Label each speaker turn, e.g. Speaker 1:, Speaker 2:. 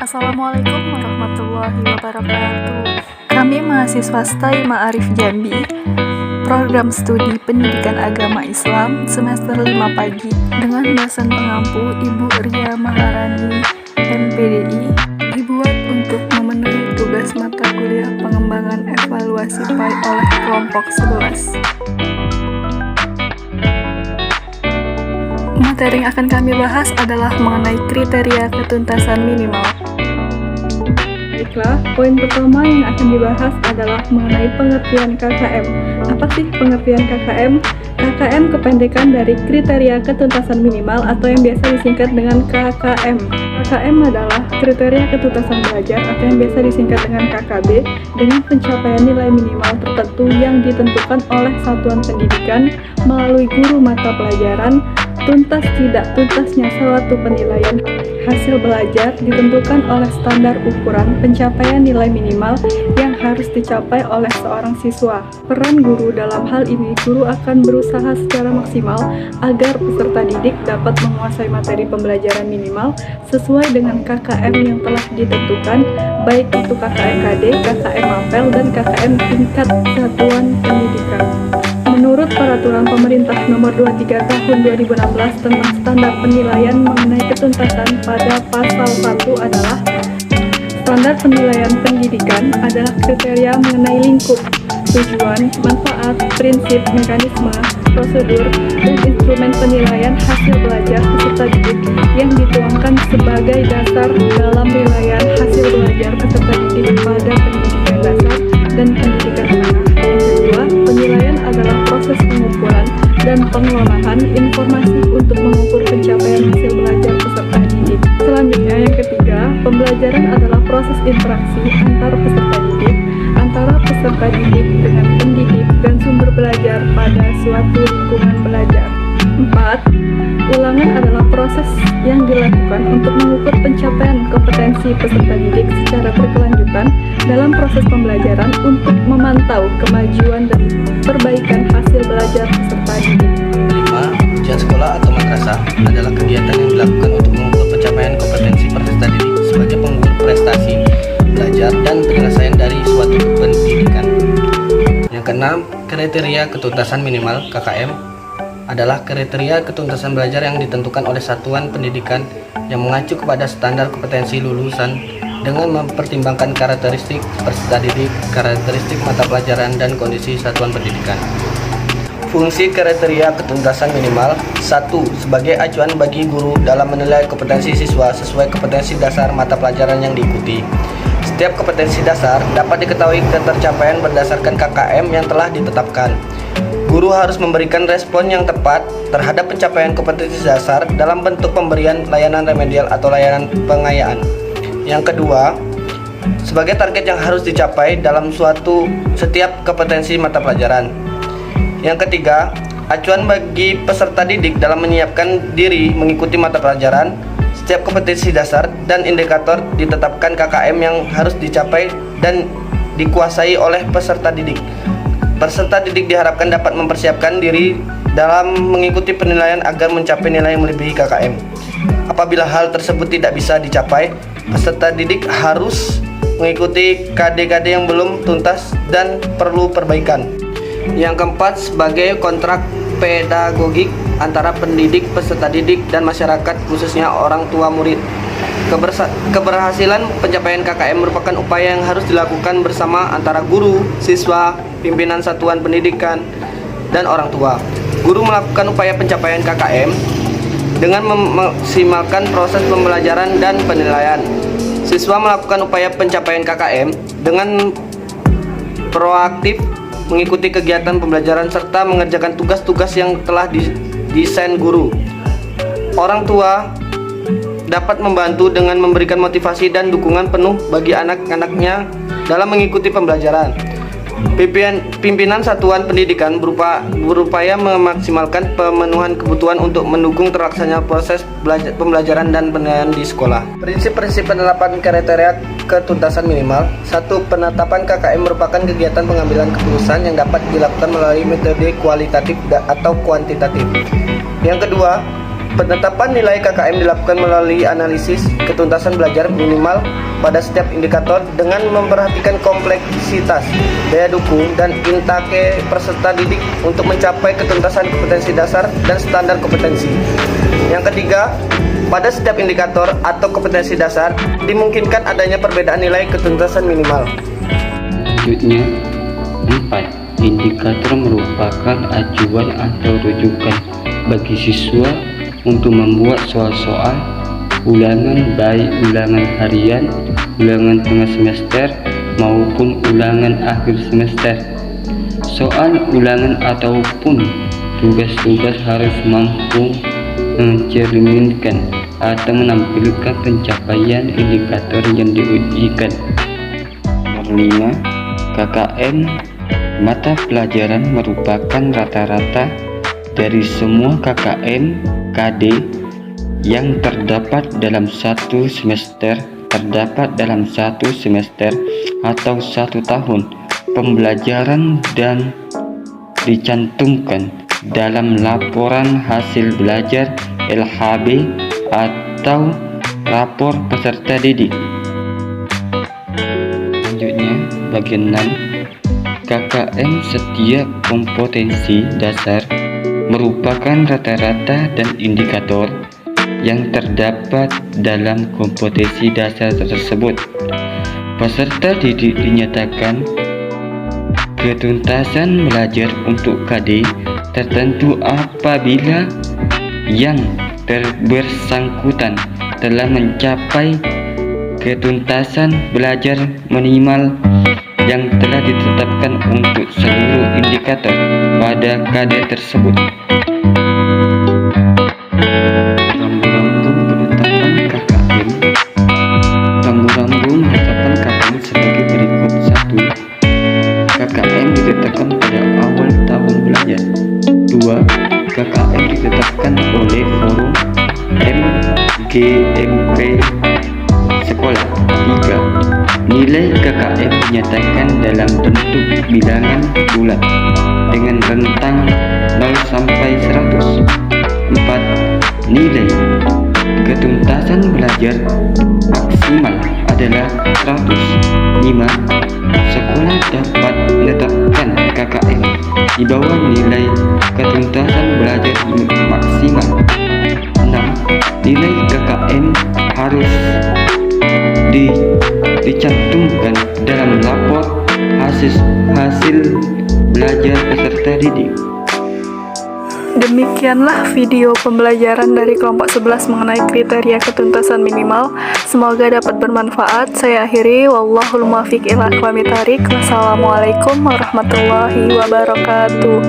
Speaker 1: Assalamualaikum warahmatullahi wabarakatuh. Kami mahasiswa STAI Ma'arif Jambi, program studi pendidikan agama Islam semester 5 pagi dengan dosen pengampu Ibu Ria Maharani, MPDI, dibuat untuk memenuhi tugas mata kuliah pengembangan evaluasi PAI oleh kelompok 11. Materi yang akan kami bahas adalah mengenai kriteria ketuntasan minimal. Baiklah, poin pertama yang akan dibahas adalah mengenai pengertian KKM. Apa sih pengertian KKM? KKM kependekan dari kriteria ketuntasan minimal atau yang biasa disingkat dengan KKM. KKM adalah kriteria ketuntasan belajar atau yang biasa disingkat dengan KKB dengan pencapaian nilai minimal tertentu yang ditentukan oleh satuan pendidikan melalui guru mata pelajaran. Tuntas tidak tuntasnya suatu penilaian hasil belajar ditentukan oleh standar ukuran pencapaian nilai minimal yang harus dicapai oleh seorang siswa. Peran guru dalam hal ini, guru akan berusaha secara maksimal agar peserta didik dapat menguasai materi pembelajaran minimal sesuai dengan KKM yang telah ditentukan, baik itu KKM KD, KKM Apel, dan KKM tingkat satuan pendidikan. Menurut Peraturan Pemerintah Nomor 23 Tahun 2016 tentang standar penilaian mengenai ketuntasan pada pasal 1 adalah standar penilaian pendidikan adalah kriteria mengenai lingkup, tujuan, manfaat, prinsip, mekanisme, prosedur, dan instrumen penilaian hasil belajar peserta didik yang dituangkan sebagai dasar dalam penilaian hasil belajar peserta didik pada pendidikan dasar dan pendidikan menengah. Yang kedua, penilaian adalah proses pengumpulan dan pengelolaan informasi untuk mengukur pencapaian hasil belajar peserta didik. Selanjutnya, yang ketiga, pembelajaran adalah proses interaksi antar peserta didik, antara peserta didik dengan pendidik dan sumber belajar pada suatu lingkungan belajar. 4. Ulangan adalah proses yang dilakukan untuk mengukur pencapaian kompetensi peserta didik secara berkelanjutan dalam proses pembelajaran untuk memantau kemajuan dan perbaikan hasil belajar peserta didik.
Speaker 2: 5. Ujian sekolah atau madrasah adalah kegiatan yang dilakukan untuk mengukur pencapaian kompetensi peserta didik sebagai pengukur prestasi belajar dan penyelesaian dari suatu pendidikan. Yang keenam, kriteria ketuntasan minimal KKM adalah kriteria ketuntasan belajar yang ditentukan oleh satuan pendidikan yang mengacu kepada standar kompetensi lulusan dengan mempertimbangkan karakteristik peserta didik, karakteristik mata pelajaran, dan kondisi satuan pendidikan. Fungsi kriteria ketuntasan minimal 1. Sebagai acuan bagi guru dalam menilai kompetensi siswa sesuai kompetensi dasar mata pelajaran yang diikuti. Setiap kompetensi dasar dapat diketahui ketercapaian berdasarkan KKM yang telah ditetapkan. Guru harus memberikan respon yang tepat terhadap pencapaian kompetensi dasar dalam bentuk pemberian layanan remedial atau layanan pengayaan. Yang kedua, sebagai target yang harus dicapai dalam setiap kompetensi mata pelajaran. Yang ketiga, acuan bagi peserta didik dalam menyiapkan diri mengikuti mata pelajaran. Setiap kompetensi dasar dan indikator ditetapkan KKM yang harus dicapai dan dikuasai oleh peserta didik. Peserta didik diharapkan dapat mempersiapkan diri dalam mengikuti penilaian agar mencapai nilai yang melebihi KKM. Apabila hal tersebut tidak bisa dicapai, peserta didik harus mengikuti KD-KD yang belum tuntas dan perlu perbaikan. Yang keempat, sebagai kontrak pedagogik antara pendidik, peserta didik, dan masyarakat khususnya orang tua murid. Keberhasilan pencapaian KKM merupakan upaya yang harus dilakukan bersama antara guru, siswa, pimpinan satuan pendidikan, dan orang tua. Guru melakukan upaya pencapaian KKM dengan memaksimalkan proses pembelajaran dan penilaian. Siswa melakukan upaya pencapaian KKM dengan proaktif mengikuti kegiatan pembelajaran serta mengerjakan tugas-tugas yang telah didesain guru. Orang tua dapat membantu dengan memberikan motivasi dan dukungan penuh bagi anak-anaknya dalam mengikuti pembelajaran. Pimpinan satuan pendidikan berupaya memaksimalkan pemenuhan kebutuhan untuk mendukung terlaksananya proses pembelajaran dan penilaian di sekolah. Prinsip-prinsip penerapan kriteria ketuntasan minimal. 1. Penetapan KKM merupakan kegiatan pengambilan keputusan yang dapat dilakukan melalui metode kualitatif atau kuantitatif. Yang kedua, Penetapan nilai KKM dilakukan melalui analisis ketuntasan belajar minimal pada setiap indikator dengan memperhatikan kompleksitas, daya dukung, dan intake peserta didik untuk mencapai ketuntasan kompetensi dasar dan standar kompetensi. Yang ketiga, pada setiap indikator atau kompetensi dasar dimungkinkan adanya perbedaan nilai ketuntasan minimal.
Speaker 3: Selanjutnya, 4. Indikator merupakan acuan atau rujukan bagi siswa untuk membuat soal-soal ulangan, baik ulangan harian, ulangan tengah semester, maupun ulangan akhir semester. Soal ulangan ataupun tugas-tugas harus mampu mencerminkan atau menampilkan pencapaian indikator yang diujikan. Nomor 5. KKM mata pelajaran merupakan rata-rata dari semua KKM KD yang terdapat dalam satu semester atau 1 tahun pembelajaran dan dicantumkan dalam laporan hasil belajar LHB atau rapor peserta didik. Selanjutnya, bagian 6. KKM setiap kompetensi dasar merupakan rata-rata dan indikator yang terdapat dalam kompetensi dasar tersebut. Peserta didik dinyatakan ketuntasan belajar untuk KD tertentu apabila yang bersangkutan telah mencapai ketuntasan belajar minimal yang telah ditetapkan untuk seluruh indikator pada KD tersebut. Rambu-rambu penetapan KKM. Rambu-rambu penetapan KKM sebagai berikut. 1. KKM ditetapkan pada awal tahun belajar. 2. KKM ditetapkan oleh forum MGMP sekolah. 3. Nilai KKM dinyatakan dalam bentuk bilangan bulat dengan rentang 0 sampai 100. 4. Nilai ketuntasan belajar maksimal adalah 100. 5. Sekolah dapat menetapkan KKM di bawah nilai ketuntasan belajar maksimal. 6. Nilai KKM harus dicantumkan dalam lapor hasil belajar peserta didik.
Speaker 1: Demikianlah video pembelajaran dari kelompok 11 mengenai kriteria ketuntasan minimal. Semoga dapat bermanfaat. Saya akhiri. Wallahul muwaffiq ila aqwamit thoriq. Wassalamualaikum warahmatullahi wabarakatuh.